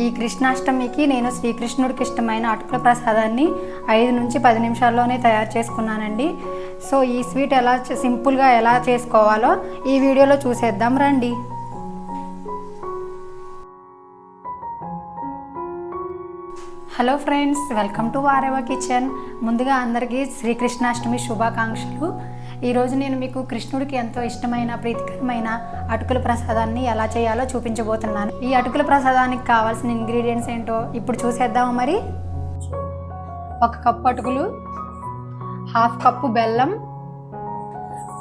ఈ కృష్ణాష్టమికి నేను శ్రీకృష్ణుడికి ఇష్టమైన అటుకుల ప్రసాదాన్ని 5 నుంచి 10 నిమిషాల్లోనే తయారు చేసుకున్నానండి. సో ఈ స్వీట్ సింపుల్గా ఎలా చేసుకోవాలో ఈ వీడియోలో చూసేద్దాం రండి. Hello friends, welcome to Vahrehvah kitchen. ముందుగా అందరికీ శ్రీకృష్ణాష్టమి శుభాకాంక్షలు. ఈరోజు నేను మీకు కృష్ణుడికి ఎంతో ఇష్టమైన ప్రీతికరమైన అటుకుల ప్రసాదాన్ని ఎలా చేయాలో చూపించబోతున్నాను. ఈ అటుకుల ప్రసాదానికి కావాల్సిన ఇంగ్రీడియంట్స్ ఏంటో ఇప్పుడు చూసేద్దాము. మరి 1 కప్పు అటుకులు, 1/2 కప్పు బెల్లం,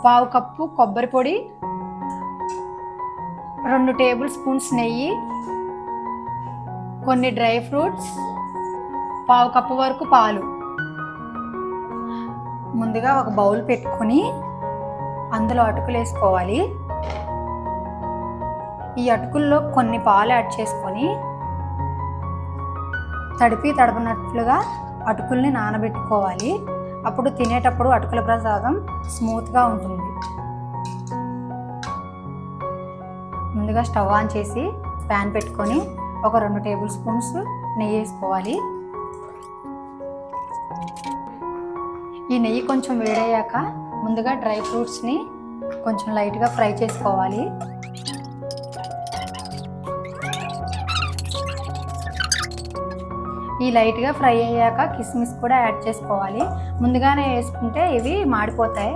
1/4 కప్పు కొబ్బరి పొడి, 2 టేబుల్ స్పూన్స్ నెయ్యి, కొన్ని డ్రై ఫ్రూట్స్, 1/4 కప్పు వరకు పాలు. ముందుగా ఒక బౌల్ పెట్టుకొని అందులో అటుకులు వేసుకోవాలి. ఈ అటుకుల్లో కొన్ని పాలు యాడ్ చేసుకొని తడిపినట్లుగా అటుకుల్ని నానబెట్టుకోవాలి. అప్పుడు తినేటప్పుడు అటుకుల ప్రసాదం స్మూత్గా ఉంటుంది. ముందుగా స్టవ్ ఆన్ చేసి ప్యాన్ పెట్టుకొని ఒక 2 టేబుల్ స్పూన్స్ నెయ్యి వేసుకోవాలి. ఈ నెయ్యి కొంచెం వేడయ్యాక ముందుగా డ్రై ఫ్రూట్స్ని కొంచెం లైట్గా ఫ్రై చేసుకోవాలి. ఈ లైట్గా ఫ్రై అయ్యాక కిస్మిస్ కూడా యాడ్ చేసుకోవాలి. ముందుగానే వేసుకుంటే ఇవి మాడిపోతాయి.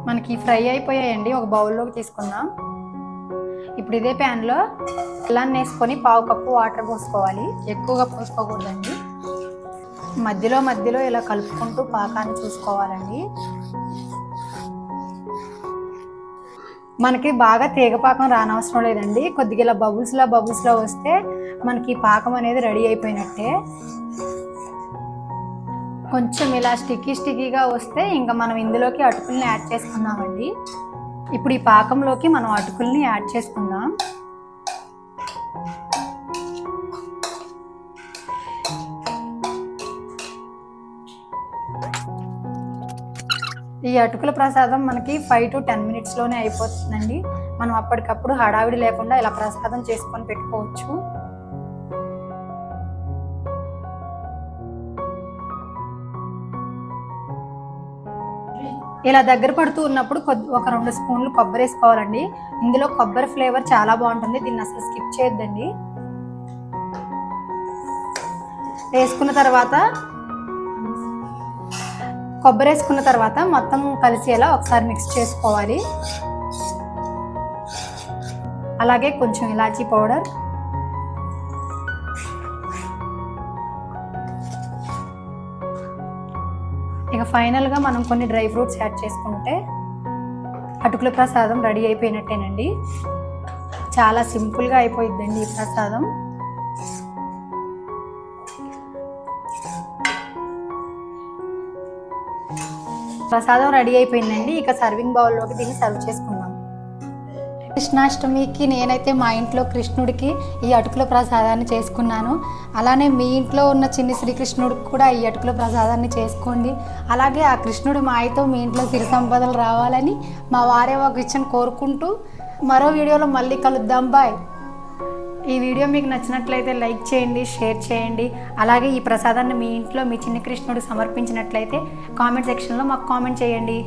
మనకి ఫ్రై అయిపోయాయండి. ఒక బౌల్లోకి తీసుకుందాం. ఇప్పుడు ఇదే ప్యాన్లో బెల్లాన్ని వేసుకొని 1/4 కప్పు వాటర్ పోసుకోవాలి. ఎక్కువగా పోసుకోకూడదండి. మధ్యలో ఇలా కలుపుకుంటూ పాకాన్ని చూసుకోవాలండి. మనకి బాగా తీగపాకం రానవసరం లేదండి. కొద్దిగా ఇలా బబుల్స్లో వస్తే మనకి పాకం అనేది రెడీ అయిపోయినట్టే. కొంచెం ఇలా స్టిక్కీగా వస్తే ఇంకా మనం ఇందులోకి అటుకుల్ని యాడ్ చేసుకుందామండి. ఇప్పుడు ఈ పాకంలోకి మనం అటుకుల్ని యాడ్ చేసుకుందాం. ఈ అటుకుల ప్రసాదం మనకి 5 to 10 మినిట్స్లోనే అయిపోతుందండి. మనం అప్పటికప్పుడు హడావిడి లేకుండా ఇలా ప్రసాదం చేసుకొని పెట్టుకోవచ్చు. ఇలా దగ్గర పడుతూ ఉన్నప్పుడు ఒక 2 స్పూన్లు కొబ్బరి వేసుకోవాలండి. ఇందులో కొబ్బరి ఫ్లేవర్ చాలా బాగుంటుంది. దీన్ని అసలు స్కిప్ చేయొద్దండి. కొబ్బరి వేసుకున్న తర్వాత మొత్తం కలిసేలా ఒకసారి మిక్స్ చేసుకోవాలి. అలాగే కొంచెం ఇలాచీ పౌడర్, ఇక ఫైనల్గా మనం కొన్ని డ్రై ఫ్రూట్స్ యాడ్ చేసుకుంటే అటుకుల ప్రసాదం రెడీ అయిపోయినట్టేనండి. చాలా సింపుల్గా అయిపోయిద్దండి ఈ ప్రసాదం. ప్రసాదం రెడీ అయిపోయిందండి. ఇక సర్వింగ్ బౌల్లోకి దీన్ని సర్వ్ చేసుకుందాం. కృష్ణాష్టమికి నేనైతే మా ఇంట్లో కృష్ణుడికి ఈ అటుకుల ప్రసాదాన్ని చేసుకున్నాను. అలానే మీ ఇంట్లో ఉన్న చిన్ని శ్రీకృష్ణుడికి కూడా ఈ అటుకుల ప్రసాదాన్ని చేసుకోండి. అలాగే ఆ కృష్ణుడి మాయతో మీ ఇంట్లో సిరి సంపదలు రావాలని మా వారేవా కిచెన్ కోరుకుంటూ మరో వీడియోలో మళ్ళీ కలుద్దాం. బాయ్. ఈ వీడియో మీకు నచ్చినట్లయితే లైక్ చేయండి, షేర్ చేయండి. అలాగే ఈ ప్రసాదాన్ని మీ ఇంట్లో మీ చిన్ని కృష్ణుడికి సమర్పించినట్లయితే కామెంట్ సెక్షన్లో మాకు కామెంట్ చేయండి.